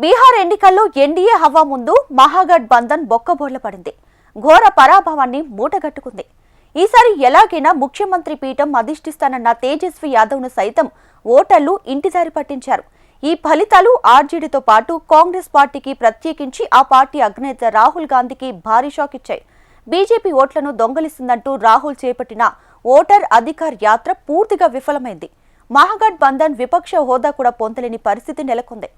బీహార్ ఎన్నికల్లో ఎన్డీఏ హవా ముందు మహాగఠ్ బంధన్ బొక్కబోర్ల పడింది. ఘోర పరాభవాన్ని మూటగట్టుకుంది. ఈసారి ఎలాగైనా ముఖ్యమంత్రి పీఠం అధిష్ఠిస్తానన్న తేజస్వి యాదవ్ను సైతం ఓటర్లు ఇంటిదారి పట్టించారు. ఈ ఫలితాలు ఆర్జేడీతో పాటు కాంగ్రెస్ పార్టీకి, ప్రత్యేకించి ఆ పార్టీ అగ్రనేత రాహుల్ గాంధీకి భారీ షాక్ ఇచ్చాయి. బీజేపీ ఓట్లను దొంగలిస్తుందంటూ రాహుల్ చేపట్టిన ఓటర్ అధికార్ యాత్ర పూర్తిగా విఫలమైంది. మహాగఠ్ బంధన్ విపక్ష హోదా కూడా పొందలేని పరిస్థితి నెలకొంది.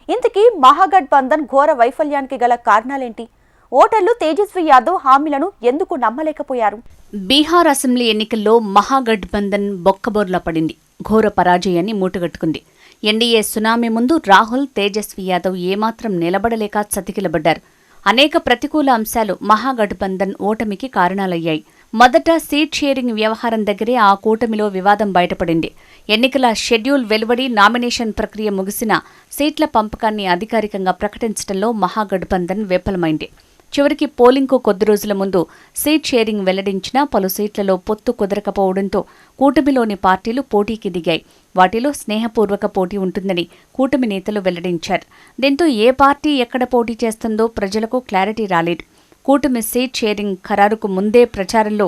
ఇంతకీ మహాగఠ్ బంధన్ ఘోర వైఫల్యానికి గల కారణాలేంటి? ఓటర్లు తేజస్వి యాదవ్ హామీలను ఎందుకు నమ్మలేకపోయారు? బీహార్ అసెంబ్లీ ఎన్నికల్లో మహాగఠ్ బంధన్ బొక్కబోర్లా పడింది. ఘోర పరాజయాన్ని మూటగట్టుకుంది. ఎన్డీఏ సునామీ ముందు రాహుల్, తేజస్వి యాదవ్ ఏమాత్రం నిలబడలేక చతికిలబడ్డారు. అనేక ప్రతికూల అంశాలు మహాగఠ్ బంధన్ ఓటమికి కారణాలయ్యాయి. మొదట సీట్ షేరింగ్ వ్యవహారం దగ్గరే ఆ కూటమిలో వివాదం బయటపడింది. ఎన్నికల షెడ్యూల్ వెలువడి నామినేషన్ ప్రక్రియ ముగిసిన సీట్ల పంపకాన్ని అధికారికంగా ప్రకటించడంలో మహాగఠ్ బంధన్ విఫలమైంది. చివరికి పోలింగ్కు కొద్ది రోజుల ముందు సీట్ షేరింగ్ వెల్లడించినా పలు సీట్లలో పొత్తు కుదరకపోవడంతో కూటమిలోని పార్టీలు పోటీకి దిగాయి. వాటిలో స్నేహపూర్వక పోటీ ఉంటుందని కూటమి నేతలు వెల్లడించారు. దీంతో ఏ పార్టీ ఎక్కడ పోటీ చేస్తుందో ప్రజలకు క్లారిటీ రాలేదు. కూటమి సీట్ షేరింగ్ ఖరారుకు ముందే ప్రచారంలో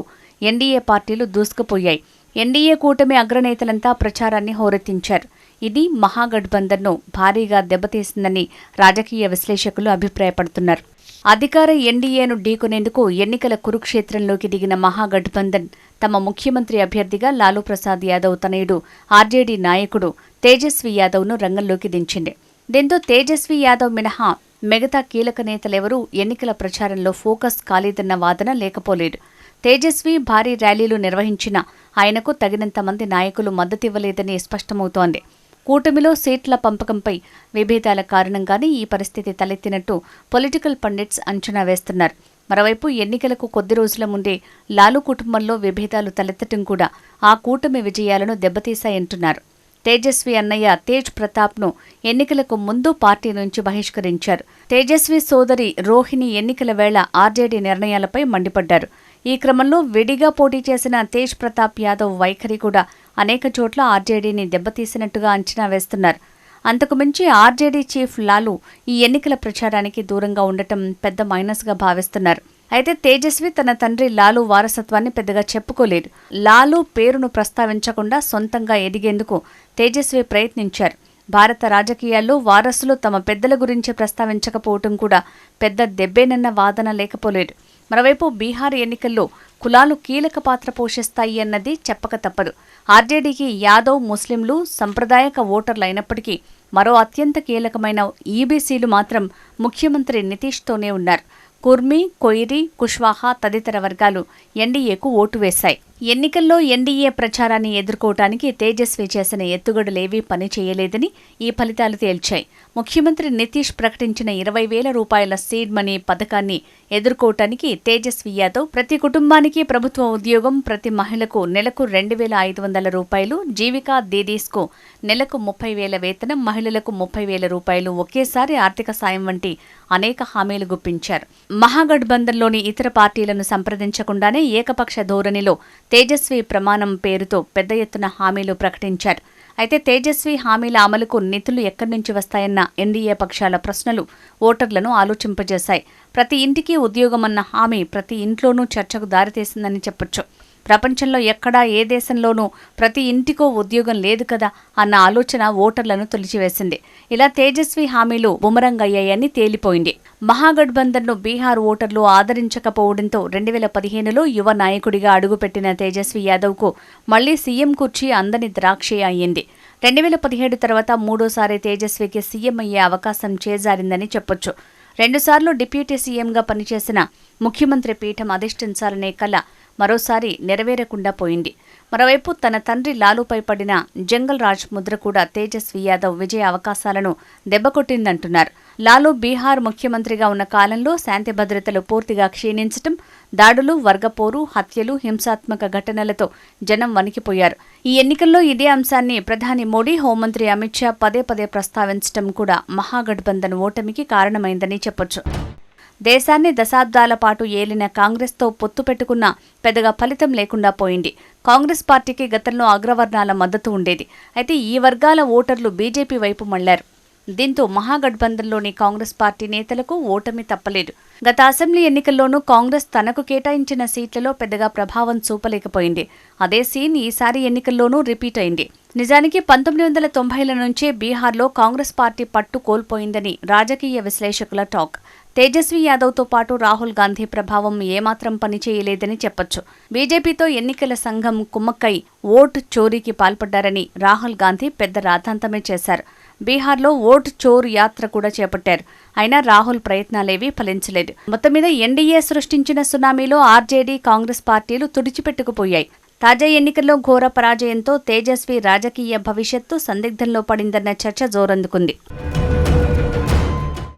ఎన్డీఏ పార్టీలు దూసుకుపోయాయి. ఎన్డీఏ కూటమి అగ్రనేతలంతా ప్రచారాన్ని హోరెత్తించారు. ఇది మహాగఠ్ బంధన్ను భారీగా దెబ్బతీసిందని రాజకీయ విశ్లేషకులు అభిప్రాయపడుతున్నారు. అధికార ఎన్డీఏను ఢీకొనేందుకు ఎన్నికల కురుక్షేత్రంలోకి దిగిన మహాగఠ్ బంధన్ తమ ముఖ్యమంత్రి అభ్యర్థిగా లాలూ ప్రసాద్ యాదవ్ తనయుడు ఆర్జేడీ నాయకుడు తేజస్వి యాదవ్ను రంగంలోకి దించింది. దీంతో తేజస్వి యాదవ్ మినహా మిగతా కీలక నేతలెవరూ ఎన్నికల ప్రచారంలో ఫోకస్ కాలేదన్న వాదన లేకపోలేదు. తేజస్వి భారీ ర్యాలీలు నిర్వహించినా ఆయనకు తగినంత మంది నాయకులు మద్దతివ్వలేదని స్పష్టమవుతోంది. కూటమిలో సీట్ల పంపకంపై విభేదాల కారణంగానే ఈ పరిస్థితి తలెత్తినట్టు పొలిటికల్ పండిట్స్ అంచనా వేస్తున్నారు. మరోవైపు ఎన్నికలకు కొద్ది రోజుల ముందే లాలూ కుటుంబంలో విభేదాలు తలెత్తడం కూడా ఆ కూటమి విజయాలను దెబ్బతీశాయంటున్నారు. తేజస్వి అన్నయ్య తేజ్ ప్రతాప్ను ఎన్నికలకు ముందు పార్టీ నుంచి బహిష్కరించారు. తేజస్వి సోదరి రోహిణి ఎన్నికల వేళ ఆర్జేడీ నిర్ణయాలపై మండిపడ్డారు. ఈ క్రమంలో విడిగా పోటీ చేసిన తేజ్ ప్రతాప్ యాదవ్ వైఖరి కూడా అనేక చోట్ల ఆర్జేడీని దెబ్బతీసినట్టుగా అంచనా వేస్తున్నారు. అంతకుమించి ఆర్జేడీ చీఫ్ లాలూ ఈ ఎన్నికల ప్రచారానికి దూరంగా ఉండటం పెద్ద మైనస్గా భావిస్తున్నారు. అయితే తేజస్వి తన తండ్రి లాలూ వారసత్వాన్ని పెద్దగా చెప్పుకోలేదు. లాలూ పేరును ప్రస్తావించకుండా సొంతంగా ఎదిగేందుకు తేజస్వి ప్రయత్నించారు. భారత రాజకీయాల్లో వారసులు తమ పెద్దల గురించి ప్రస్తావించకపోవటం కూడా పెద్ద దెబ్బేనన్న వాదన లేకపోలేదు. మరోవైపు బీహార్ ఎన్నికల్లో కులాలు కీలక పాత్ర పోషిస్తాయి అన్నది చెప్పక తప్పదు. ఆర్జేడీకి యాదవ్, ముస్లింలు సంప్రదాయక ఓటర్లు అయినప్పటికీ మరో అత్యంత కీలకమైన ఈబీసీలు మాత్రం ముఖ్యమంత్రి నితీష్తోనే ఉన్నారు. కుర్మి, కొయిరి, కుష్వాహా తదితర వర్గాలు ఎన్డీఏకు ఓటు వేశాయి. ఎన్నికల్లో ఎన్డీఏ ప్రచారాన్ని ఎదుర్కోవటానికి తేజస్వి చేసిన ఎత్తుగడలేవీ పనిచేయలేదని ఈ ఫలితాలు తేల్చాయి. ముఖ్యమంత్రి నితీష్ ప్రకటించిన 20,000 రూపాయల సీడ్ మనీ పథకాన్ని ఎదుర్కోవటానికి తేజస్వి యాదవ్ ప్రతి కుటుంబానికి ప్రభుత్వ ఉద్యోగం, ప్రతి మహిళకు నెలకు 2,500 రూపాయలు, జీవికా దీదీస్కు నెలకు 30,000 వేతనం, మహిళలకు 30,000 రూపాయలు ఒకేసారి ఆర్థిక సాయం వంటి అనేక హామీలు గుప్పించారు. మహాగఠ్ బంధన్లోని ఇతర పార్టీలను సంప్రదించకుండానే ఏకపక్ష ధోరణిలో తేజస్వి ప్రమాణం పేరుతో పెద్ద ఎత్తున హామీలు ప్రకటించారు. అయితే తేజస్వి హామీల అమలుకు నిధులు ఎక్కడి నుంచి వస్తాయన్న ఎన్డీఏ పక్షాల ప్రశ్నలు ఓటర్లను ఆలోచింపజేశాయి. ప్రతి ఇంటికి ఉద్యోగమన్న హామీ ప్రతి ఇంట్లోనూ చర్చకు దారితీసిందని చెప్పొచ్చు. ప్రపంచంలో ఎక్కడా ఏ దేశంలోనూ ప్రతి ఇంటికో ఉద్యోగం లేదు కదా అన్న ఆలోచన ఓటర్లను తొలిచివేసింది. ఇలా తేజస్వి హామీలు బుమరంగ్ అయ్యాయని తేలిపోయింది. మహాగఠ్ బంధన్ను బీహార్ ఓటర్లు ఆదరించకపోవడంతో 2015లో యువ నాయకుడిగా అడుగుపెట్టిన తేజస్వి యాదవ్కు మళ్లీ సీఎం కుర్చీ అందని ద్రాక్షే అయ్యింది. 2017 తర్వాత మూడోసారి తేజస్వికి సీఎం అయ్యే అవకాశం చేజారిందని చెప్పొచ్చు. 2 సార్లు డిప్యూటీ సీఎంగా పనిచేసిన ముఖ్యమంత్రి పీఠం అధిష్ఠించాలనే కల మరోసారి నెరవేరకుండా పోయింది. మరోవైపు తన తండ్రి లాలూపై పడిన జంగల్ రాజ్ ముద్ర కూడా తేజస్వి యాదవ్ విజయ అవకాశాలను దెబ్బకొట్టిందంటున్నారు. లాలూ బీహార్ ముఖ్యమంత్రిగా ఉన్న కాలంలో శాంతి భద్రతలు పూర్తిగా క్షీణించటం, దాడులు, వర్గపోరు, హత్యలు, హింసాత్మక ఘటనలతో జనం వణికిపోయారు. ఈ ఎన్నికల్లో ఇదే అంశాన్ని ప్రధాని మోడీ, హోంమంత్రి అమిత్ షా పదే పదే ప్రస్తావించడం కూడా మహాగఠ్ బంధన్ ఓటమికి కారణమైందని చెప్పొచ్చు. దేశాన్ని దశాబ్దాల పాటు ఏలిన కాంగ్రెస్తో పొత్తు పెట్టుకున్నా పెద్దగా ఫలితం లేకుండా పోయింది. కాంగ్రెస్ పార్టీకి గతంలో అగ్రవర్ణాల మద్దతు ఉండేది. అయితే ఈ వర్గాల ఓటర్లు బీజేపీ వైపు మళ్లారు. దీంతో మహాగఠబంధన్లోని కాంగ్రెస్ పార్టీ నేతలకు ఓటమి తప్పలేదు. గత అసెంబ్లీ ఎన్నికల్లోనూ కాంగ్రెస్ తనకు కేటాయించిన సీట్లలో పెద్దగా ప్రభావం చూపలేకపోయింది. అదే సీన్ ఈసారి ఎన్నికల్లోనూ రిపీట్ అయింది. నిజానికి 1990ల నుంచే బీహార్లో కాంగ్రెస్ పార్టీ పట్టు కోల్పోయిందని రాజకీయ విశ్లేషకుల టాక్. తేజస్వి యాదవ్తో పాటు రాహుల్ గాంధీ ప్రభావం ఏమాత్రం పనిచేయలేదని చెప్పొచ్చు. బీజేపీతో ఎన్నికల సంఘం కుమ్మక్కై ఓటు చోరీకి పాల్పడ్డారని రాహుల్ గాంధీ పెద్ద రాద్ధాంతమే చేశారు. బీహార్లో ఓటు చోరు యాత్ర కూడా చేపట్టారు. అయినా రాహుల్ ప్రయత్నాలేవీ ఫలించలేదు. మొత్తం మీద ఎన్డీఏ సృష్టించిన సునామీలో ఆర్జేడీ, కాంగ్రెస్ పార్టీలు తుడిచిపెట్టుకుపోయాయి. తాజా ఎన్నికల్లో ఘోర పరాజయంతో తేజస్వి రాజకీయ భవిష్యత్తు సందిగ్ధంలో పడిందన్న చర్చ జోరందుకుంది.